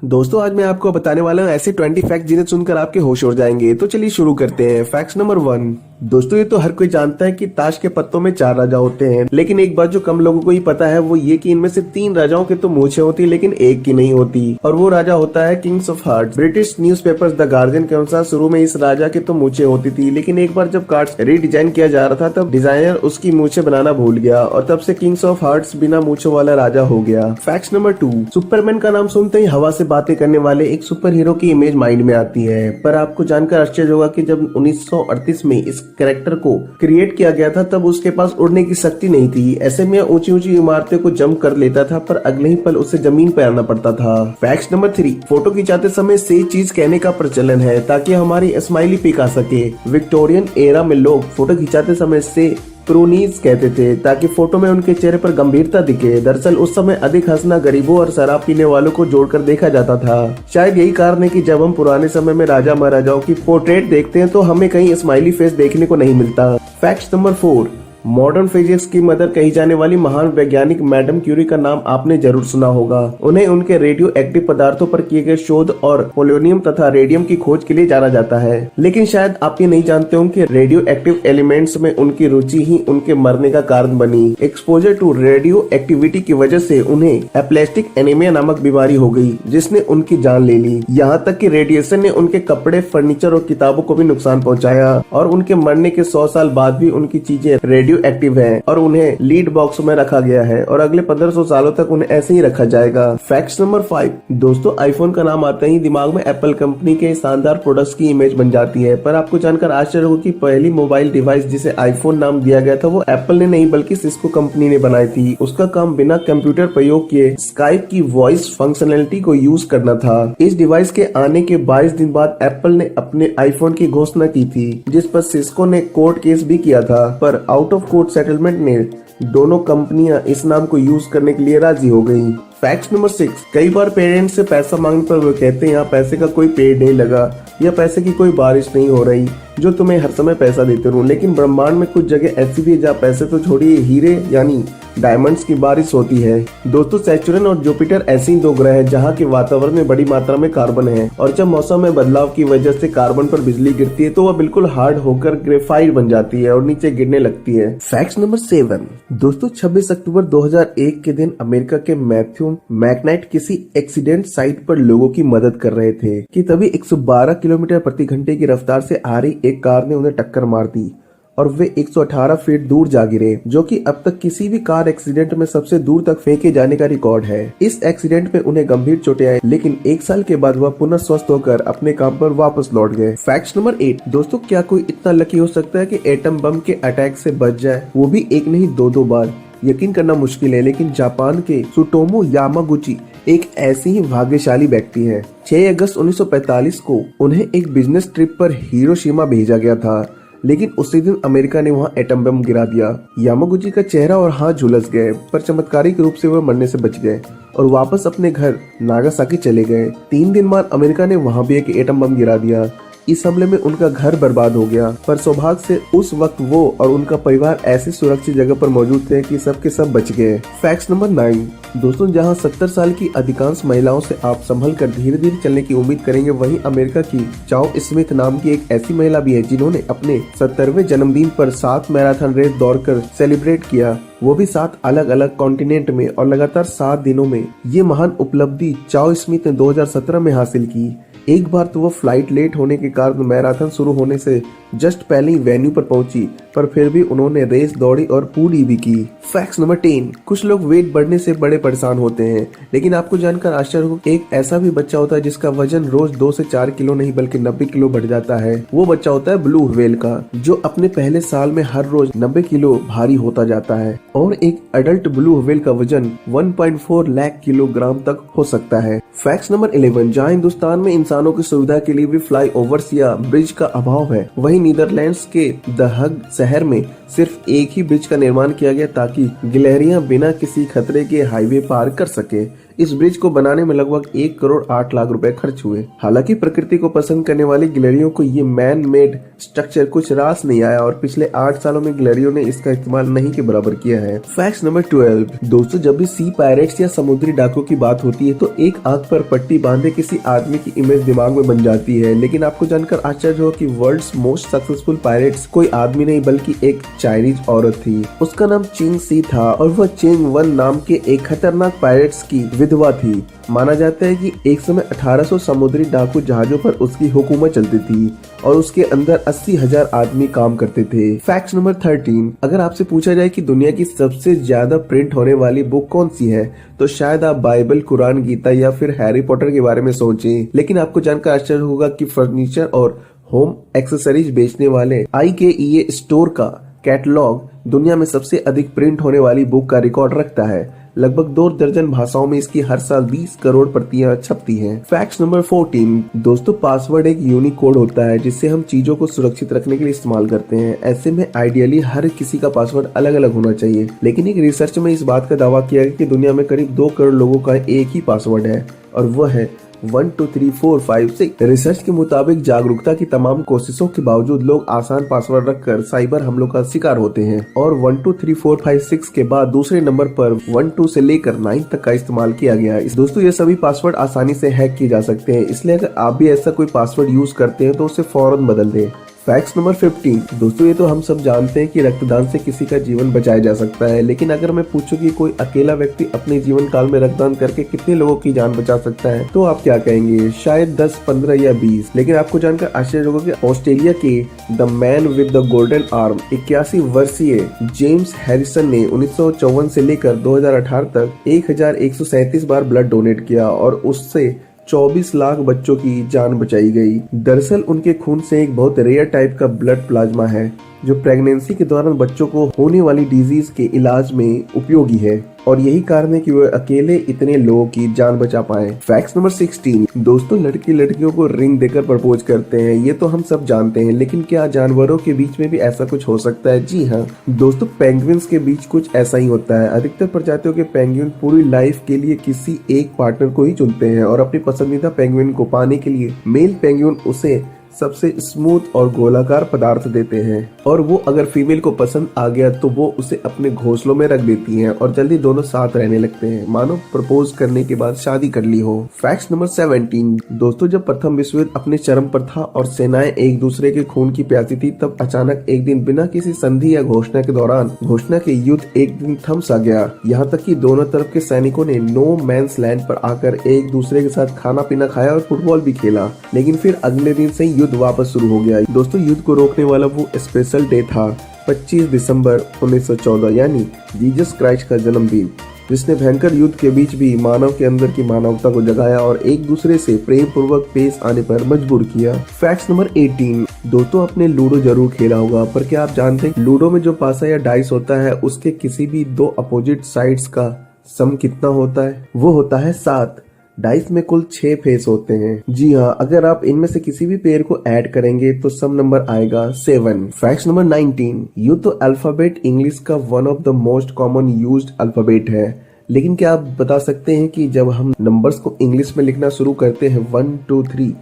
दोस्तों आज मैं आपको बताने वाला हूँ ऐसे 20 फैक्ट जिन्हें सुनकर आपके होश उड़ जाएंगे। तो चलिए शुरू करते हैं। Fact number 1। दोस्तों ये तो हर कोई जानता है कि ताश के पत्तों में 4 राजा होते हैं, लेकिन एक बात जो कम लोगों को ही पता है वो ये कि इनमें से 3 राजाओं के तो मूछें होती है लेकिन एक की नहीं होती, और वो राजा होता है Kings of hearts. British newspapers the guardian के अनुसार शुरू में इस राजा के तो मूछें होती थी, लेकिन एक बार जब कार्ड्स रीडिजाइन किया जा रहा था तब डिजाइनर उसकी मूछें बनाना भूल गया और तब से किंग्स ऑफ हार्ट्स बिना मूछों वाला राजा हो गया। Fact number 2। सुपरमैन का नाम सुनते ही हवा से बातें करने वाले एक सुपर हीरो की इमेज माइंड में आती है, पर आपको जानकर आश्चर्य होगा कि जब 1938 में इस कैरेक्टर को क्रिएट किया गया था तब उसके पास उड़ने की शक्ति नहीं थी। ऐसे में ऊंची ऊंची इमारतें को जंप कर लेता था, पर अगले ही पल उसे जमीन पर आना पड़ता था। Fact number 3। फोटो खिंचाते समय से चीज कहने का प्रचलन है ताकि हमारी स्माइली पिक आ सके। विक्टोरियन एरा में लोग फोटो खिंचाते समय से प्रोनीज कहते थे ताकि फोटो में उनके चेहरे पर गंभीरता दिखे। दरअसल उस समय अधिक हंसना गरीबों और शराब पीने वालों को जोड़कर देखा जाता था। शायद यही कारण है कि जब हम पुराने समय में राजा महाराजाओं की पोर्ट्रेट देखते हैं तो हमें कहीं स्माइली फेस देखने को नहीं मिलता। Fact number 4। मॉडर्न फिजिक्स की मदर कही जाने वाली महान वैज्ञानिक मैडम क्यूरी का नाम आपने जरूर सुना होगा। उन्हें उनके रेडियो एक्टिव पदार्थों पर किए गए शोध और पोलोनियम तथा रेडियम की खोज के लिए जाना जाता है, लेकिन शायद आप ये नहीं जानते हो कि रेडियो एक्टिव एलिमेंट्स में उनकी रुचि ही उनके मरने का कारण बनी। एक्सपोजर टू रेडियो एक्टिविटी की वजह से उन्हें एप्लेस्टिक एनीमिया नामक बीमारी हो गई, जिसने उनकी जान ले ली। यहाँ तक कि रेडिएशन ने उनके कपड़े, फर्नीचर और किताबों को भी नुकसान पहुँचाया, और उनके मरने के 100 साल बाद भी उनकी चीजें रेडियो एक्टिव है और उन्हें लीड बॉक्स में रखा गया है और अगले 1500 सालों तक उन्हें ऐसे ही रखा जाएगा। Fact number 5। दोस्तों आईफोन का नाम आते ही दिमाग में एप्पल कंपनी के शानदार प्रोडक्ट्स की इमेज बन जाती है, पर आपको जानकर आश्चर्य होगा कि पहली मोबाइल डिवाइस जिसे आईफोन नाम दिया गया था वो एप्पल ने नहीं बल्कि सिस्को कंपनी ने बनाई थी। उसका काम बिना कंप्यूटर प्रयोग किए स्काइप की वॉइस फंक्शनैलिटी को यूज करना था। इस डिवाइस के आने के 22 दिन बाद एप्पल ने अपने आईफोन की घोषणा की थी, जिस पर सिस्को ने कोर्ट केस भी किया था, पर आउट ऑफ कोर्ट सेटलमेंट ने दोनों कंपनियां इस नाम को यूज करने के लिए राजी हो गई। Fact number 6। कई बार पेरेंट्स से पैसा मांगने पर वो कहते हैं यहाँ पैसे का कोई पेड़ नहीं लगा या पैसे की कोई बारिश नहीं हो रही जो तुम्हें हर समय पैसा देते रहूं, लेकिन ब्रह्मांड में कुछ जगह ऐसी भी है जहाँ पैसे तो छोड़िए हीरे यानी डायमंड्स की बारिश होती है। दोस्तों सैटर्न और जुपिटर ऐसे ही 2 ग्रह हैं जहाँ के वातावरण में बड़ी मात्रा में कार्बन है, और जब मौसम में बदलाव की वजह से कार्बन पर बिजली गिरती है तो वह बिल्कुल हार्ड होकर ग्रेफाइट बन जाती है और नीचे गिरने लगती है। Fact number 7। दोस्तों 26 अक्टूबर 2001 के दिन अमेरिका के मैथ्यू मैकनाइट किसी एक्सीडेंट साइट पर लोगों की मदद कर रहे थे कि तभी 112 किलोमीटर प्रति घंटे की रफ्तार से आ रही एक कार ने उन्हें टक्कर मार दी और वे 118 फीट दूर जा गिरे, जो कि अब तक किसी भी कार एक्सीडेंट में सबसे दूर तक फेंके जाने का रिकॉर्ड है। इस एक्सीडेंट में उन्हें गंभीर चोटें आई, लेकिन 1 साल के बाद वह पुनः स्वस्थ होकर अपने काम पर वापस लौट गए। Fact number 8। दोस्तों क्या कोई इतना लकी हो सकता है कि एटम बम के अटैक से बच जाए, वो भी एक नहीं 2 बार? यकीन करना मुश्किल है, लेकिन जापान के सुटोमो यामागुची एक ऐसी ही भाग्यशाली व्यक्ति है। 6 अगस्त 1945 को उन्हें एक बिजनेस ट्रिप पर हिरोशिमा भेजा गया था, लेकिन उसी दिन अमेरिका ने वहां एटम बम गिरा दिया। यामागुची का चेहरा और हाथ झुलस गए, पर चमत्कारिक रूप से वह मरने से बच गए और वापस अपने घर नागासाकी चले गए। 3 दिन बाद अमेरिका ने वहां भी एक एटम बम गिरा दिया। इस हमले में उनका घर बर्बाद हो गया, पर सौभाग्य से उस वक्त वो और उनका परिवार ऐसी सुरक्षित जगह पर मौजूद थे कि सबके सब बच गए। Fact number 9। दोस्तों जहां 70 साल की अधिकांश महिलाओं से आप संभल कर धीरे धीरे चलने की उम्मीद करेंगे, वहीं अमेरिका की चाओ स्मिथ नाम की एक ऐसी महिला भी है जिन्होंने अपने 70वें जन्मदिन पर 7 मैराथन रेस दौड़कर सेलिब्रेट किया, वो भी 7 अलग अलग कॉन्टिनेंट में और लगातार 7 दिनों में। ये महान उपलब्धि चाओ स्मिथ ने 2017 में हासिल की। एक बार तो वो फ्लाइट लेट होने के कारण मैराथन शुरू होने से जस्ट पहले ही वेन्यू पर पहुंची, पर फिर भी उन्होंने रेस दौड़ी और पूरी भी की। Fact number 10। कुछ लोग वेट बढ़ने से बड़े परेशान होते हैं, लेकिन आपको जानकर आश्चर्य होगा एक ऐसा भी बच्चा होता है जिसका वजन रोज 2 से 4 किलो नहीं बल्कि 90 किलो बढ़ जाता है। वो बच्चा होता है ब्लू व्हेल का, जो अपने पहले साल में हर रोज 90 किलो भारी होता जाता है, और एक अडल्ट ब्लू व्हेल का वजन 1.4 लाख किलोग्राम तक हो सकता है। Fact number 11। जहाँ हिंदुस्तान में इंसानों की सुविधा के लिए भी फ्लाई ओवर्स या ब्रिज का अभाव है, वहीं नीदरलैंड्स के द हग शहर में सिर्फ एक ही ब्रिज का निर्माण किया गया ताकि गिलहरियां बिना किसी खतरे के हाईवे पार कर सके। इस ब्रिज को बनाने में लगभग 1 करोड़ 8 लाख रुपए खर्च हुए। हालांकि प्रकृति को पसंद करने वाले गिलहरियों को ये मैन मेड स्ट्रक्चर कुछ रास नहीं आया और पिछले 8 सालों में गिलहरियों ने इसका इस्तेमाल नहीं के बराबर किया है। Fact number 12। दोस्तों, जब भी सी पायरेट्स या समुद्री डाकुओं की बात होती है तो एक आंख पर पट्टी बांधे किसी आदमी की इमेज दिमाग में बन जाती है, लेकिन आपको जानकर आश्चर्य हो कि वर्ल्ड्स मोस्ट सक्सेसफुल पायरेट्स कोई आदमी नहीं बल्कि एक चाइनीज औरत थी। उसका नाम चिंग सी था और वह चिंग वन नाम के एक खतरनाक पायरेट्स की विधवा थी। माना जाता है कि एक समय 1800 समुद्री डाकू जहाजों पर उसकी हुकूमत चलती थी और उसके अंदर 80,000 आदमी काम करते थे। Fact number 13। अगर आपसे पूछा जाए कि दुनिया की सबसे ज्यादा प्रिंट होने वाली बुक कौन सी है तो शायद आप बाइबल, कुरान, गीता या फिर हैरी पॉटर के बारे में सोचें, लेकिन आपको जानकर आश्चर्य होगा कि फर्नीचर और होम एक्सेसरीज बेचने वाले IKEA स्टोर का कैटलॉग दुनिया में सबसे अधिक प्रिंट होने वाली बुक का रिकॉर्ड रखता है। लगभग 2 दर्जन भाषाओं में इसकी हर साल 20 करोड़ प्रतियां छपती हैं। Fact number 14। दोस्तों, पासवर्ड एक यूनिक कोड होता है जिससे हम चीजों को सुरक्षित रखने के लिए इस्तेमाल करते हैं। ऐसे में आइडियली हर किसी का पासवर्ड अलग अलग होना चाहिए, लेकिन एक रिसर्च में इस बात का दावा किया गया कि दुनिया में करीब 2 करोड़ लोगों का एक ही पासवर्ड है और वह है 1 2 3 4 5 6। रिसर्च के मुताबिक जागरूकता की तमाम कोशिशों के बावजूद लोग आसान पासवर्ड रखकर साइबर हमलों का शिकार होते हैं और 1 2 3 4 5 6 के बाद दूसरे नंबर पर 1 2 से लेकर 9 तक का इस्तेमाल किया गया है। दोस्तों, ये सभी पासवर्ड आसानी से हैक किए जा सकते हैं, इसलिए अगर आप भी ऐसा कोई पासवर्ड यूज करते हैं तो उसे फौरन बदल दें। Fact number 15। दोस्तों, ये तो हम सब जानते हैं कि रक्तदान से किसी का जीवन बचाया जा सकता है, लेकिन अगर मैं पूछूं कि कोई अकेला व्यक्ति अपने जीवन काल में रक्तदान करके कितने लोगों की जान बचा सकता है तो आप क्या कहेंगे? शायद 10, 15 या 20। लेकिन आपको जानकर आश्चर्य होगा कि ऑस्ट्रेलिया के the man with the golden arm 81 वर्षीय जेम्स हैरिसन ने 1954 से लेकर 2018 तक 1137 बार ब्लड डोनेट किया और उससे 24 लाख बच्चों की जान बचाई गई। दरअसल उनके खून से एक बहुत रेयर टाइप का ब्लड प्लाज्मा है जो प्रेगनेंसी के दौरान बच्चों को होने वाली डिजीज के इलाज में उपयोगी है और यही कारण है कि वो अकेले इतने लोगों की जान बचा पाए। Fact number 16। दोस्तों, लड़की लड़कियों को रिंग देकर प्रपोज करते हैं, ये तो हम सब जानते हैं, लेकिन क्या जानवरों के बीच में भी ऐसा कुछ हो सकता है? जी हाँ दोस्तों, पेंगुइन्स के बीच कुछ ऐसा ही होता है। अधिकतर प्रजातियों के पेंगुइन पूरी लाइफ के लिए किसी एक पार्टनर को ही चुनते हैं और अपनी पसंदीदा पेंगुइन को पाने के लिए मेल पेंगुइन उसे सबसे स्मूथ और गोलाकार पदार्थ देते हैं और वो अगर फीमेल को पसंद आ गया तो वो उसे अपने घोंसलों में रख देती हैं और जल्दी दोनों साथ रहने लगते हैं, मानो प्रपोज करने के बाद शादी कर ली हो। Fact number 17। दोस्तों, जब प्रथम विश्व युद्ध अपने चरम पर था और सेनाएं एक दूसरे के खून की प्यासी थी, तब अचानक एक दिन बिना किसी संधि या घोषणा के दौरान घोषणा के युद्ध एक दिन थम सा गया। यहाँ तक कि दोनों तरफ के सैनिकों ने नो मैंस लैंड पर आकर एक दूसरे के साथ खाना पीना खाया और फुटबॉल भी खेला, लेकिन फिर अगले दिन से युद्ध वापस शुरू हो गया। दोस्तों, युद्ध को रोकने वाला वो स्पेशल डे था 25 दिसंबर 1914 यानी जीसस क्राइस्ट का जन्मदिन, जिसने भयंकर युद्ध के बीच भी मानव के अंदर की मानवता को जगाया और एक दूसरे से प्रेम पूर्वक पेश आने पर मजबूर किया। Fact number 18। दोस्तों, आपने लूडो जरूर खेला होगा, पर क्या आप जानते हैं लूडो में जो पासा या डाइस होता है उसके किसी भी 2 अपोजिट साइड्स का सम कितना होता है? वो होता है 7। डाइस में कुल 6 फेस होते हैं। जी हाँ, अगर आप इनमें से किसी भी पेयर को ऐड करेंगे तो सम नंबर आएगा 7। Fact number 19। यूँ तो अल्फाबेट इंग्लिश का one of the most common used alphabet है, लेकिन क्या आप बता सकते हैं कि जब हम नंबर्स को इंग्लिश में लिखना शुरू करते हैं 1 2 3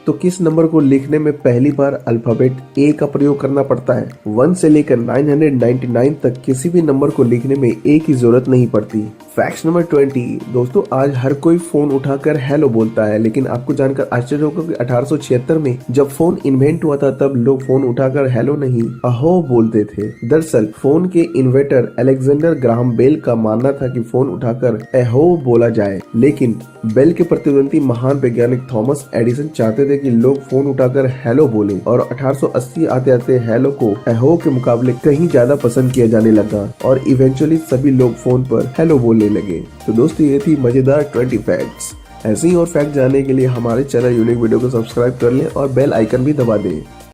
तो किस नंबर को लिखने में पहली बार अल्फाबेट ए का प्रयोग करना पड़ता है? 1 से लेकर 999 तक किसी भी नंबर को लिखने में ए की जरूरत नहीं पड़ती। Fact number 20। दोस्तों, आज हर कोई फोन उठाकर हेलो बोलता है, लेकिन आपको जानकर आश्चर्य होगा कि 1876 में जब फोन इन्वेंट हुआ था तब लोग फोन उठाकर हेलो नहीं अहो बोलते थे। दरअसल फोन के इन्वेंटर अलेक्जेंडर ग्राहम बेल का मानना था कि फोन उठाकर अहो बोला जाए, लेकिन बेल के प्रतिद्वंदी महान वैज्ञानिक थॉमस एडिसन चाहते थे कि लोग फोन उठाकर हेलो बोले और 1880 आते आते हेलो को अहो के मुकाबले कहीं ज्यादा पसंद किया जाने लगा और इवेंचुअली सभी लोग फोन पर हेलो बोलने लगे। तो दोस्तों, ये थी मजेदार 20 फैक्ट्स। ऐसे ही और फैक्ट जानने के लिए हमारे चैनल यूनिक वीडियो को सब्सक्राइब कर लें और बेल आइकन भी दबा दें।